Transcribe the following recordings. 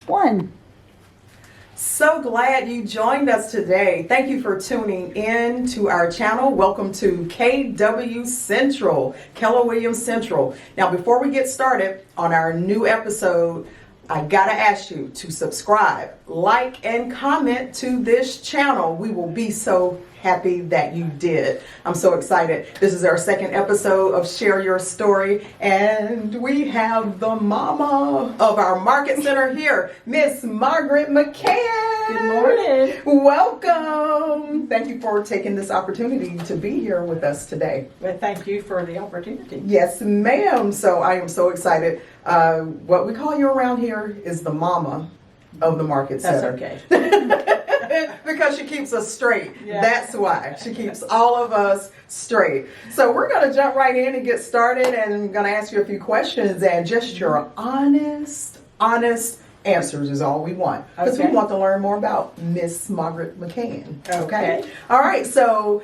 One. So glad you joined us today. Thank you for tuning in to our channel. Welcome to KW Central, Keller Williams Central. Now, before we get started on our new episode, I gotta ask you to subscribe, like, and comment to this channel. We will be so happy that you did. I'm so excited. This is our second episode of Share Your Story, and we have the mama of our market center here, Miss Margaret McCann. Good morning. Welcome. Thank you for taking this opportunity to be here with us today. Well, thank you for the opportunity. Yes, ma'am. So I am so excited. What we call you around here is the mama of the market center. That's okay. Because she keeps us straight. Yeah. That's why. She keeps all of us straight. So we're going to jump right in and get started, and I'm going to ask you a few questions, and just your honest answers is all we want. Because we want to learn more about Miss Margaret McCann. Okay. All right. So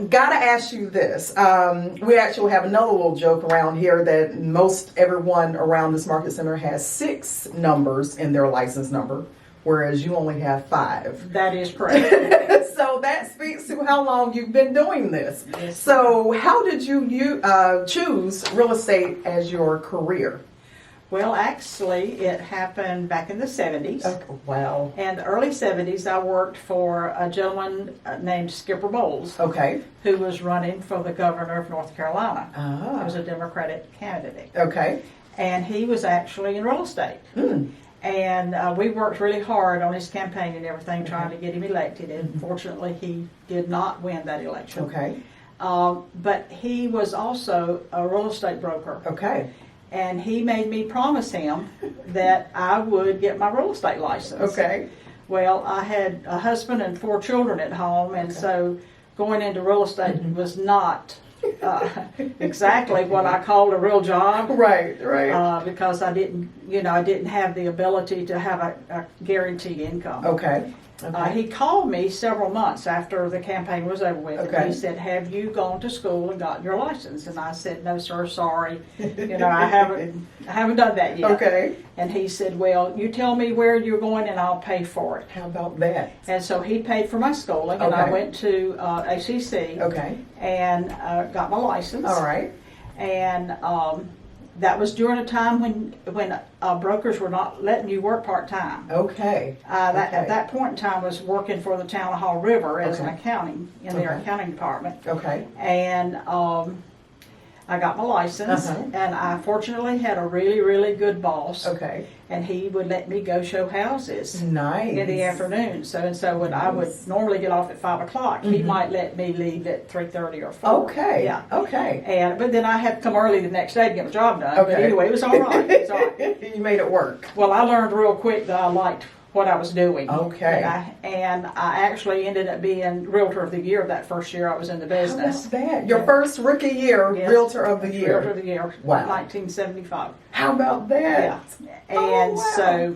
gotta ask you this. We actually have another little joke around here that most everyone around this market center has 6 numbers in their license number, whereas you only have 5. That is correct. So that speaks to how long you've been doing this. Yes. So how did you choose real estate as your career? Well, actually, it happened back in the 70s. Okay. Wow. In the early 70s, I worked for a gentleman named Skipper Bowles, Okay. who was running for the governor of North Carolina. He was Ah. a Democratic candidate. Okay. And he was actually in real estate. Hmm. And we worked really hard on his campaign and everything, trying to get him elected. And fortunately, he did not win that election. Okay. But he was also a real estate broker. Okay. And he made me promise him that I would get my real estate license. Okay. Well, I had a husband and 4 children at home, and so going into real estate was not exactly what I called a real job. Right. Right. Because I didn't have the ability to have a guaranteed income. Okay. He called me several months after the campaign was over with. Okay. And he said, "Have you gone to school and gotten your license?" And I said, "No, sir, sorry. I haven't done that yet." Okay. And he said, "Well, you tell me where you're going and I'll pay for it." How about that? And so he paid for my schooling, and I Okay. went to ACC Okay. and got my license. All right. And that was during a time when brokers were not letting you work part-time. Okay. At that point in time, I was working for the town of Hall River as an Okay. accounting, in their Okay. accounting department. Okay. And I got my license, Uh-huh. and I fortunately had a really, really good boss. Okay. And he would let me go show houses Nice. in the afternoon. So when I would normally get off at 5 o'clock, he might let me leave at 3:30 or 4. Okay. Yeah. Okay. But then I had to come early the next day to get my job done. But Okay. anyway, it was all right. It was all right. You made it work. Well, I learned real quick that I liked what I was doing. Okay. And I actually ended up being Realtor of the Year that first year I was in the How business. about that? Your first rookie year, Yes. Realtor of the Year. Realtor of the Year, Wow. 1975. How about that? Yeah. Oh, And wow. so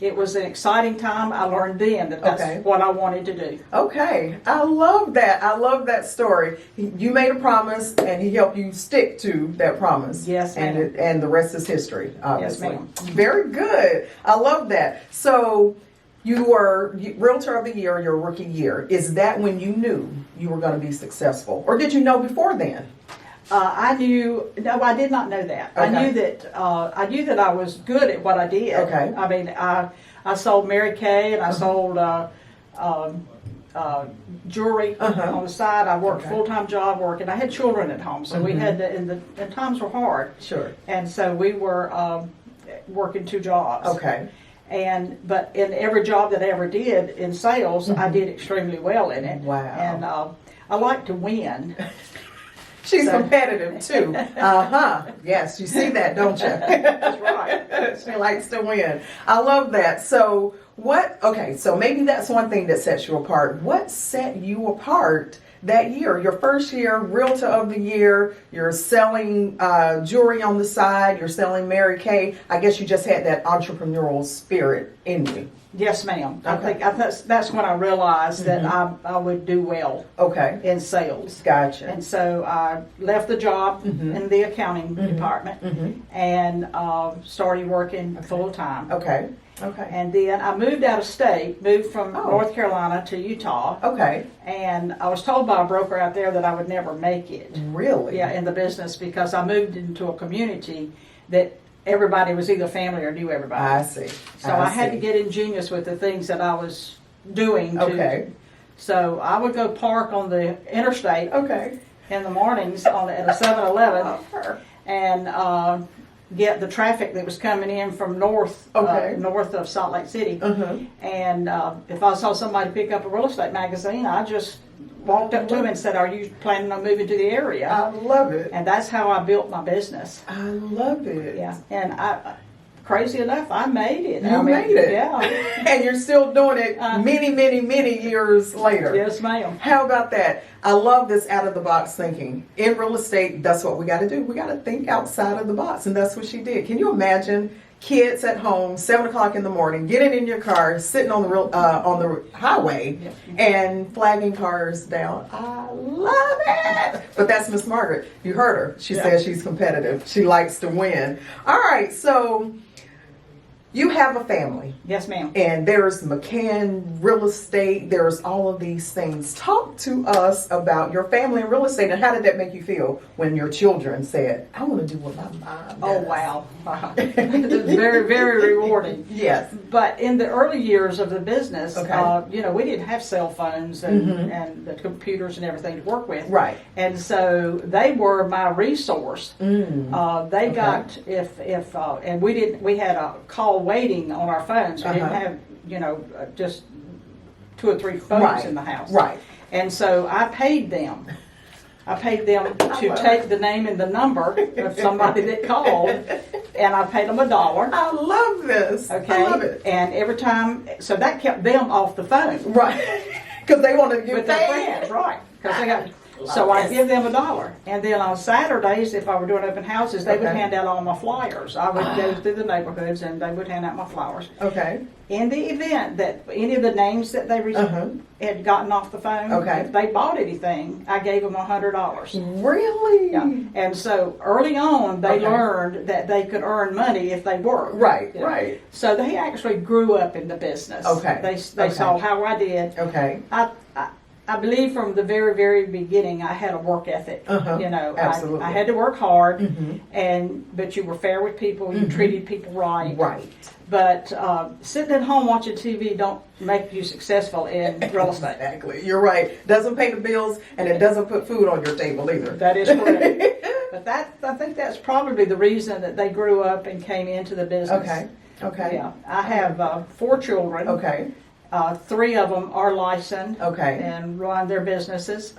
it was an exciting time. I learned then that that's Okay. what I wanted to do. Okay. I love that. I love that story. You made a promise, and he helped you stick to that promise. Yes, ma'am. And the rest is history, obviously. ma'am. Very good. I love that. So you were Realtor of the Year, your rookie year. Is that when you knew you were going to be successful? Or did you know before then? I did not know that. Okay. I knew that I was good at what I did. Okay. I mean, I sold Mary Kay, and I sold jewelry Uh-huh. on the side. I worked Okay. full-time job work, and I had children at home, so we had to, and times were hard. Sure. And so we were working 2 jobs. Okay. But in every job that I ever did in sales, I did extremely well in it. Wow. And I like to win. She's So- competitive too. Uh-huh. Yes, you see that, don't you? That's right. She likes to win. I love that. So so maybe that's one thing that sets you apart. What set you apart that year? Your first year, Realtor of the Year, you're selling jewelry on the side, you're selling Mary Kay. I guess you just had that entrepreneurial spirit in you. Yes, ma'am. Okay. I think that's when I realized that I would do well Okay. in sales. Gotcha. And so I left the job in the accounting department and started working full time. Okay. Okay. And then I moved out of state, moved from Oh. North Carolina to Utah. Okay. And I was told by a broker out there that I would never make it. Really? Yeah, in the business because I moved into a community that everybody was either family or knew everybody. I see. So I had to get ingenious with the things that I was doing. Okay. So I would go park on the interstate Okay. in the mornings at a 7-Eleven Love her. and get the traffic that was coming in from north of Salt Lake City. And if I saw somebody pick up a real estate magazine, I just walked up to him and said, "Are you planning on moving to the area?" I love it. And that's how I built my business. I love it. Yeah, and crazy enough, I made it. You made it. Yeah. And you're still doing it many years later. Yes, ma'am. How about that? I love this out of the box thinking. In real estate, that's what we got to do. We got to think outside of the box, and that's what she did. Can you imagine kids at home, 7 o'clock in the morning, getting in your car, sitting on the highway, and flagging cars down? I love it. But that's Miss Margaret. You heard her. She says she's competitive. She likes to win. All right, so you have a family. Yes, ma'am. And there's McCann Real Estate. There's all of these things. Talk to us about your family and real estate, and how did that make you feel when your children said, "I want to do what my mom does"? Oh, wow. It was very, very rewarding. Yes. But in the early years of the business, Okay. we didn't have cell phones and the computers and everything to work with. Right. And so they were my resource. They got and we had a call waiting on our phones. We didn't have just 2 or 3 phones in the house. Right. And so I paid them. To take the name and the number of somebody that called, and I paid them $1. I love this. Okay. I love it. And every time, so that kept them off the phone Right. Because they want to get with their paid. friends, right? Because they got. So I give them $1, and then on Saturdays, if I were doing open houses, they would hand out all my flyers. I would go through the neighborhoods, and they would hand out my flowers. Okay. In the event that any of the names that they had gotten off the phone, if they bought anything, I gave them $100. Really? Yeah. And so early on, they learned that they could earn money if they worked. Right. You know? Right. So they actually grew up in the business. Okay. They saw how I did. Okay. I believe from the very, very beginning, I had a work ethic. Absolutely. I had to work hard, but you were fair with people. You treated people right. Right. But sitting at home watching TV don't make you successful in real estate. Exactly. You're right. Doesn't pay the bills, and it doesn't put food on your table either. That is correct. But I think that's probably the reason that they grew up and came into the business. Okay. Okay. Yeah. I have 4 children. Okay. 3 of them are licensed Okay. and run their businesses,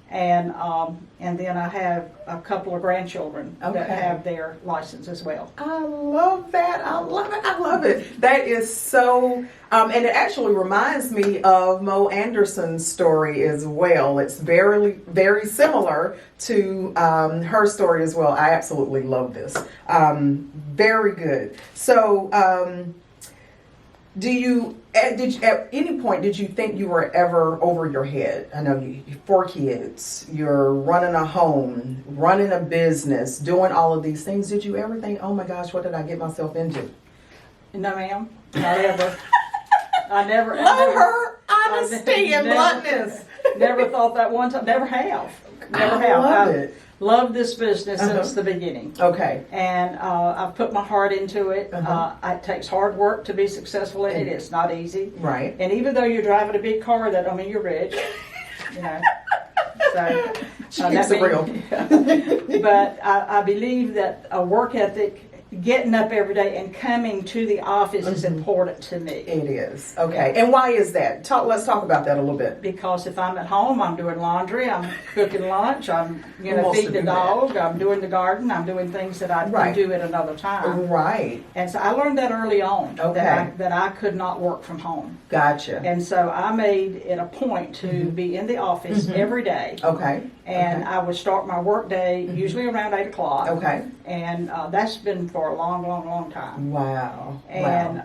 and then I have a couple of grandchildren that have their license as well. I love that. I love it. I love it. That is so, and it actually reminds me of Mo Anderson's story as well. It's very, very similar to her story as well. I absolutely love this. Very good. So, at any point, did you think you were ever over your head? I know you 4 kids, you're running a home, running a business, doing all of these things. Did you ever think, oh my gosh, what did I get myself into? No, ma'am. Not ever. I never. Love her honesty and bluntness. Never thought that one time. Never have. Never have. Love it. Loved this business since the beginning. Okay. And I've put my heart into it. It takes hard work to be successful in it. It's not easy. Right. And even though you're driving a big car, that don't mean you're rich. So She keeps it real. But I believe that a work ethic, getting up every day and coming to the office is important to me. It is. Okay. And why is that? Let's talk about that a little bit. Because if I'm at home, I'm doing laundry, I'm cooking lunch, I'm feeding the do dog, I'm doing the garden, I'm doing things that I can do at another time. Right. And so I learned that early on, that I could not work from home. Gotcha. And so I made it a point to be in the office every day. Okay. And I would start my work day usually around 8 o'clock. Okay. And that's been for a long, long, long time. Wow. And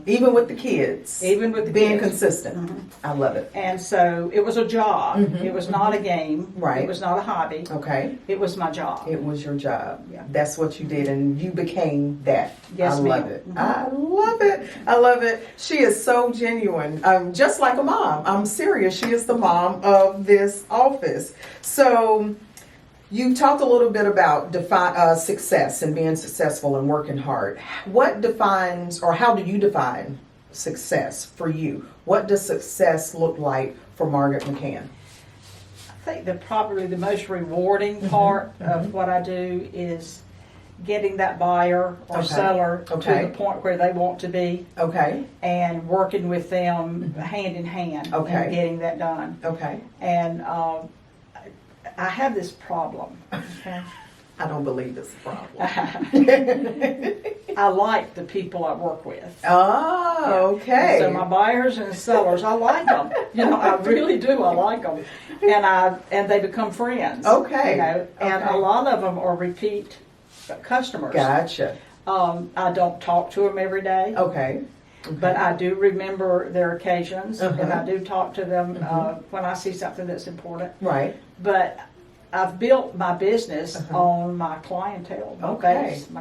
even with the kids. Even with the being kids. consistent. Mm-hmm. I love it. And so it was a job. Mm-hmm. It was not a game. Right. It was not a hobby. Okay. It was my job. It was your job. Yeah. That's what you did, and you became that. Yes, I love ma'am. it. Mm-hmm. I love it. I love it. She is so genuine. Just like a mom. I'm serious. She is the mom of this office. So you talked a little bit about success and being successful and working hard. What defines, or how do you define success for you? What does success look like for Margaret McCann? I think that probably the most rewarding part of what I do is getting that buyer or seller to the point where they want to be. Okay. And working with them hand in hand and getting that done. Okay. And I have this problem. Okay? I don't believe it's a problem. I like the people I work with. Oh, okay. And so my buyers and sellers, I like them. I really do. I like them, and they become friends. Okay. And a lot of them are repeat customers. Gotcha. I don't talk to them every day. Okay. But I do remember their occasions, and I do talk to them when I see something that's important. Right. But I've built my business on my clientele, my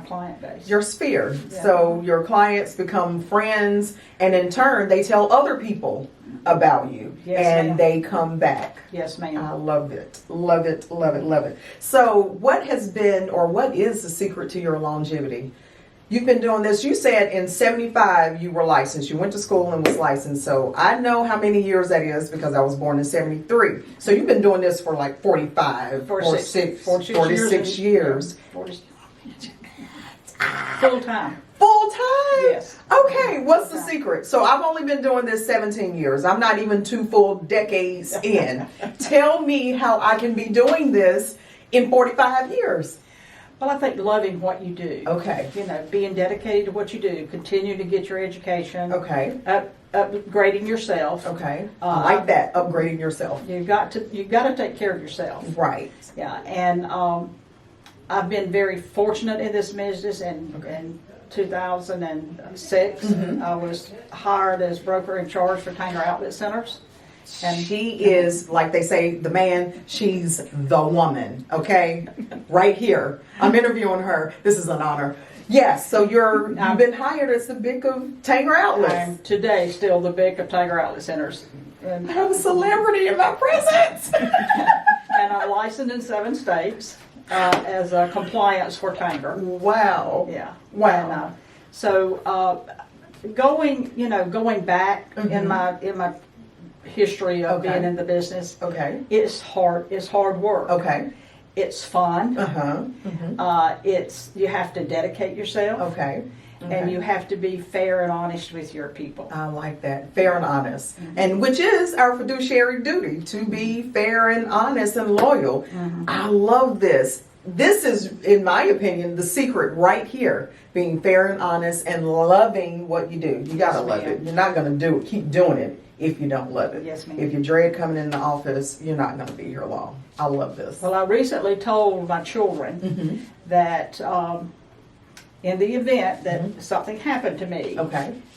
client base. Your sphere. Yeah. So your clients become friends, and in turn, they tell other people about you, and they come back. Yes, ma'am. I love it. Love it. Love it. Love it. So what has been, or what is the secret to your longevity? You've been doing this, you said in 75 you were licensed. You went to school and was licensed. So I know how many years that is because I was born in 73. So you've been doing this for like 46 years. 40, full time. Full time? Yes. Okay, what's the secret? So I've only been doing this 17 years. I'm not even 2 full decades in. Tell me how I can be doing this in 45 years. Well, I think loving what you do. Okay. Being dedicated to what you do, continue to get your education. Okay. Upgrading yourself. Okay. I like that, upgrading yourself. You've got to take care of yourself. Right. Yeah, and I've been very fortunate in this business. In 2006, I was hired as broker in charge for Tanger Outlet Centers. And she is, like they say, the man, she's the woman, okay? Right here. I'm interviewing her. This is an honor. Yes, so you've been hired as the BIC of Tanger Outlets. I'm today still the BIC of Tanger Outlet Centers. And I'm a celebrity in my presence. And I'm licensed in 7 states as a compliance for Tanger. Wow. Yeah. Wow. And, so going back in my history of being in the business. Okay. It's hard work. Okay. It's fun. You have to dedicate yourself. Okay. And you have to be fair and honest with your people. I like that. Fair and honest. And which is our fiduciary duty, to be fair and honest and loyal. I love this. This is, in my opinion, the secret right here. Being fair and honest and loving what you do. You gotta love it. You're not gonna keep doing it if you don't love it. Yes, ma'am. If you dread coming in the office, you're not gonna be here long. I love this. Well, I recently told my children that in the event that something happened to me,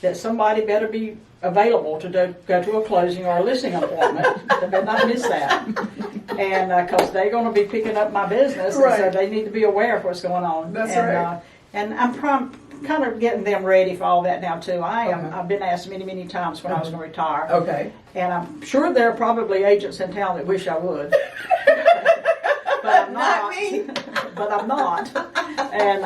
that somebody better be available to go to a closing or a listing appointment. They better not miss that. And because they're going to be picking up my business, and so they need to be aware of what's going on. That's right. And I'm kind of getting them ready for all that now too. I've been asked many times when I was going to retire. Okay. And I'm sure there are probably agents in town that wish I would. But I'm not. Me. But I'm not. And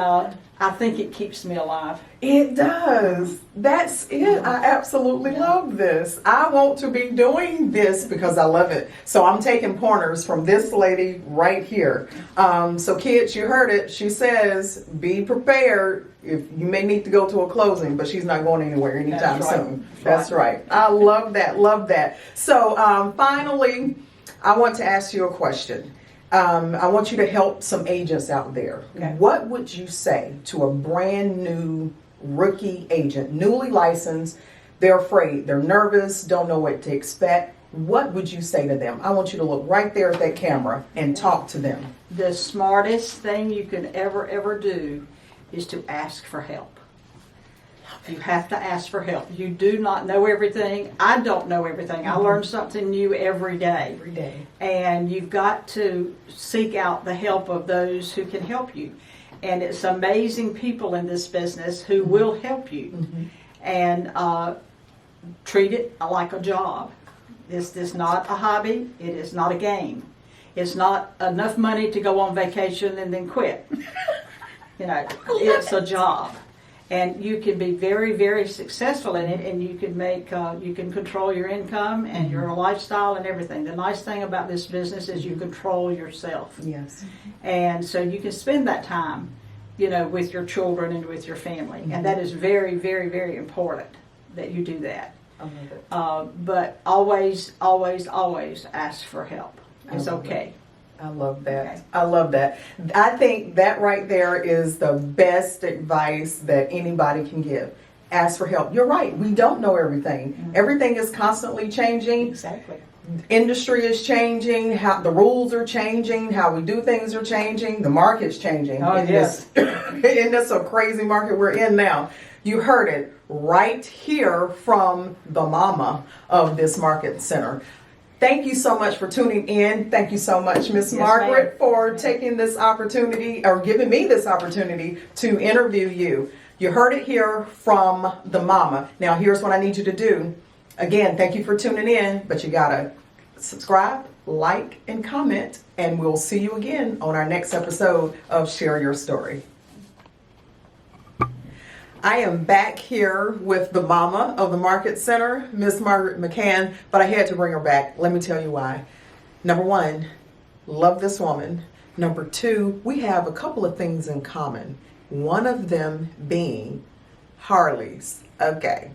I think it keeps me alive. It does. That's it. I absolutely love this. I want to be doing this because I love it. So I'm taking pointers from this lady right here. So kids, you heard it. She says, be prepared. If you may need to go to a closing, but she's not going anywhere anytime soon. That's right. I love that. Love that. So finally, I want to ask you a question. I want you to help some agents out there. Okay. What would you say to a brand new rookie agent, newly licensed? They're afraid, they're nervous, don't know what to expect. What would you say to them? I want you to look right there at that camera and talk to them. The smartest thing you can ever do is to ask for help. You have to ask for help. You do not know everything. I don't know everything. I learn something new every day. Every day. And you've got to seek out the help of those who can help you. And it's amazing people in this business who will help you. And treat it like a job. This is not a hobby. It is not a game. It's not enough money to go on vacation and then quit. It's a job. And you can be very, very successful in it, and you can make, you can control your income and your lifestyle and everything. The nice thing about this business is you control yourself. Yes. And so you can spend that time, with your children and with your family. And that is very, very, very important that you do that. I love it. But always, always, always ask for help. It's okay. I love that. Okay. I love that. I think that right there is the best advice that anybody can give. Ask for help. You're right. We don't know everything. Everything is constantly changing. Exactly. Industry is changing. How the rules are changing. How we do things are changing. The market's changing. Oh, yes. In this a crazy market we're in now. You heard it right here from the mama of this market center. Thank you so much for tuning in. Thank you so much, Miss Margaret, ma'am. for taking this opportunity or giving me this opportunity to interview you. You heard it here from the mama. Now, here's what I need you to do. Again, thank you for tuning in, but you gotta subscribe, like, and comment, and we'll see you again on our next episode of Share Your Story. I am back here with the mama of the Market Center, Miss Margaret McCann, but I had to bring her back. Let me tell you why. Number one, love this woman. Number two, we have a couple of things in common. One of them being Harleys. Okay.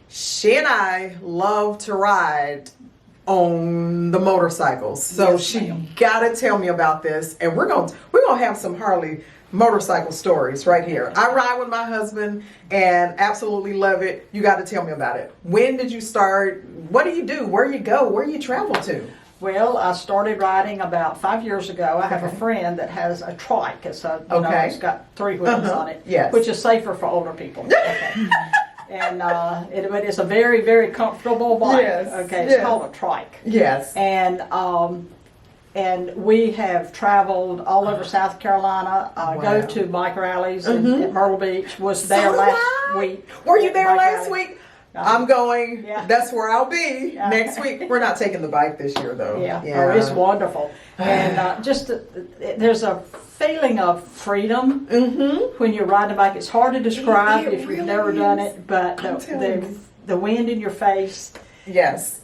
She and I love to ride on the motorcycles. So Yes, she ma'am. gotta tell me about this. And we're gonna have some Harley motorcycle stories right here. I ride with my husband and absolutely love it. You got to tell me about it. When did you start? What do you do? Where you go? Where you travel to? Well, I started riding about 5 years ago. I have a Okay. friend that has a trike. It's Okay. it's got 3 wheels on it, Yes. which is safer for older people. Okay. And but it's a very, very comfortable bike. Yes, Okay, it's yes. called a trike. Yes. And we have traveled all over South Carolina, go Wow. to bike rallies at Myrtle Beach, was there So last did I. week. Were you at there bike last rally. week? I'm going. Yeah. That's where I'll be Yeah. next week. We're not taking the bike this year, though. Yeah, Oh, it's wonderful. And there's a feeling of freedom when you're riding a bike. It's hard to describe It if you've really never done is. it, but I'm telling you. the wind in your face, Yes.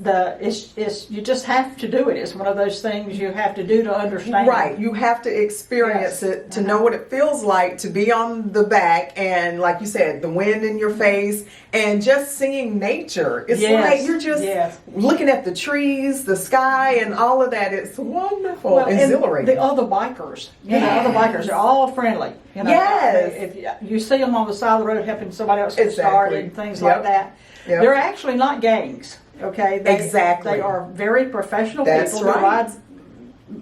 you just have to do it. It's one of those things you have to do to understand. Right. You have to experience Yes. it to know what it feels like to be on the back and, like you said, the wind in your face and just seeing nature. It's Yes. like you're just Yes. looking at the trees, the sky, and all of that. It's wonderful, Well, and exhilarating. the other bikers, other bikers are all friendly. Yes. If you see them on the side of the road helping somebody else get started and things Yep. like that, Yep. they're actually not gangs. Okay, Exactly. They are very professional That's people right. who ride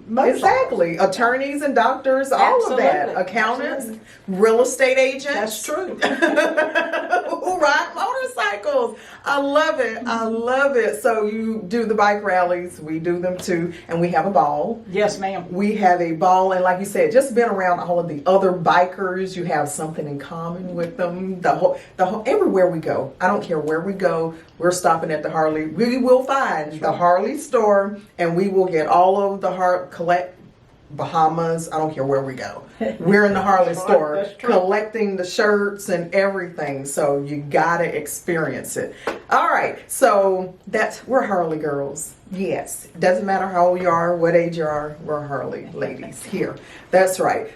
motorcycles. Exactly. Attorneys and doctors, all of that. Absolutely. Accountants, Absolutely. real estate agents. That's true. Who ride motorcycles. I love it. I love it. So you do the bike rallies. We do them too. And we have a ball. Yes, ma'am. We have a ball. And like you said, just being around all of the other bikers, you have something in common with them. The whole, everywhere we go, I don't care where we go, we're stopping at the Harley. We will find the Harley store and we will get all of the collect Bahamas. I don't care where we go. We're in the Harley store That's true. collecting the shirts and everything. So you gotta experience it. All right. So we're Harley girls. Yes. Doesn't matter how old you are, what age you are. We're Harley ladies here. That's right.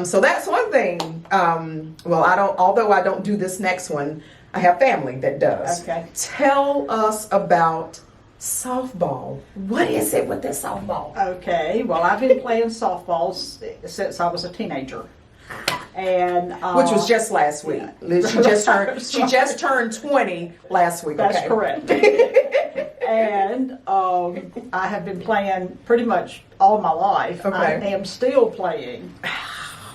So that's one thing. Although I don't do this next one, I have family that does. Okay. Tell us about softball. What is it with this softball? Okay. Well, I've been playing softball since I was a teenager, and Which was just last week. She just turned 20 last week. That's Okay. correct. And I have been playing pretty much all my life. Okay. I am still playing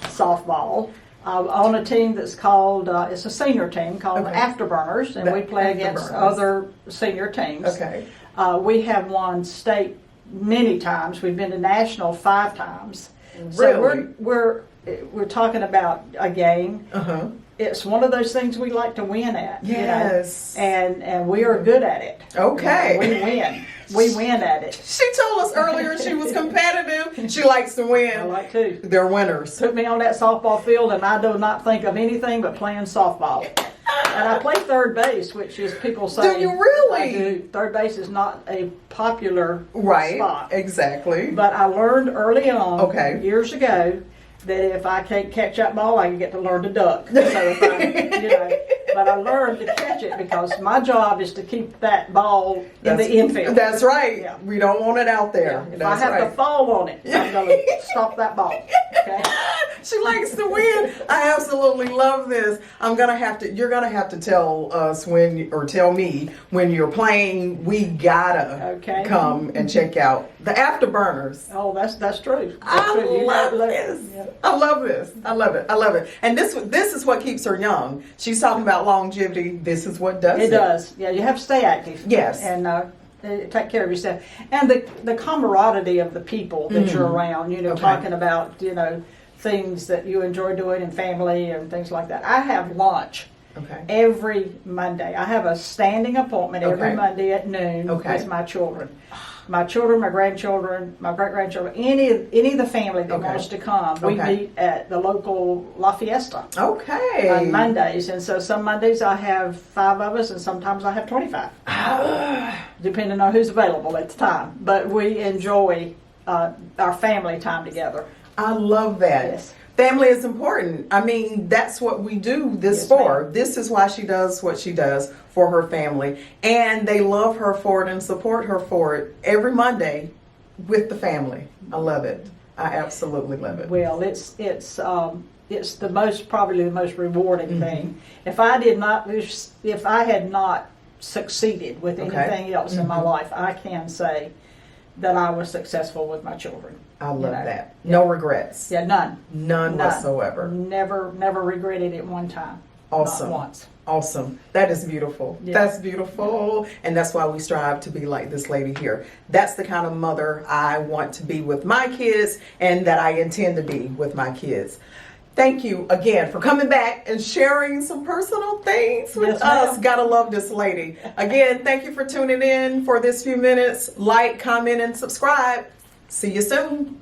softball. on a team that's called, it's a senior team called Afterburners, and we play against other senior teams. Okay. We have won state many times. We've been to national 5 times. Really? So we're talking about a game. It's one of those things we like to win at. Yes. You know? And we are good at it. Okay. You know, we win. We win at it. She told us earlier she was competitive. She likes to win. I like to. They're winners. Put me on that softball field and I do not think of anything but playing softball. And I play third base, which is people say. Do you really? I do. Third base is not a popular Right. spot. Exactly. But I learned early on, years ago, that if I can't catch that ball, I can get to learn to duck. So if but I learned to catch it because my job is to keep that ball in the infield. That's right. Yeah. We don't want it out there. If That's I have right. to fall on it, I'm going to stop that ball. Okay. She likes to win. I absolutely love this. You're gonna have to tell us tell me when you're playing. We gotta come and check out the Afterburners. Oh, that's true. I love this. Yeah. I love this. I love it. I love it. And this is what keeps her young. She's talking about longevity. This is what does it. It does. Yeah, you have to stay active. Yes. And take care of yourself. And the camaraderie of the people that you're around, talking about, things that you enjoy doing in family and things like that. I have lunch every Monday. I have a standing appointment every Monday at noon with my children. My children, my grandchildren, my great-grandchildren, any of the family that wants to come. We meet at the local La Fiesta on Mondays. And so some Mondays I have 5 of us and sometimes I have 25. Depending on who's available at the time. But we enjoy our family time together. I love that. Yes. Family is important. I mean, that's what we do this for. Ma'am. This is why she does what she does for her family. And they love her for it and support her for it every Monday with the family. I love it. I absolutely love it. Well, it's probably the most rewarding thing. If I had not succeeded with anything else in my life, I can say that I was successful with my children. I love that. No regrets. Yeah, none. None whatsoever. Never regretted it one time. Awesome. Not once. Awesome. That is beautiful. Yeah. That's beautiful. And that's why we strive to be like this lady here. That's the kind of mother I want to be with my kids and that I intend to be with my kids. Thank you again for coming back and sharing some personal things with us. Gotta love this lady. Again, thank you for tuning in for this few minutes. Like, comment, and subscribe. See you soon.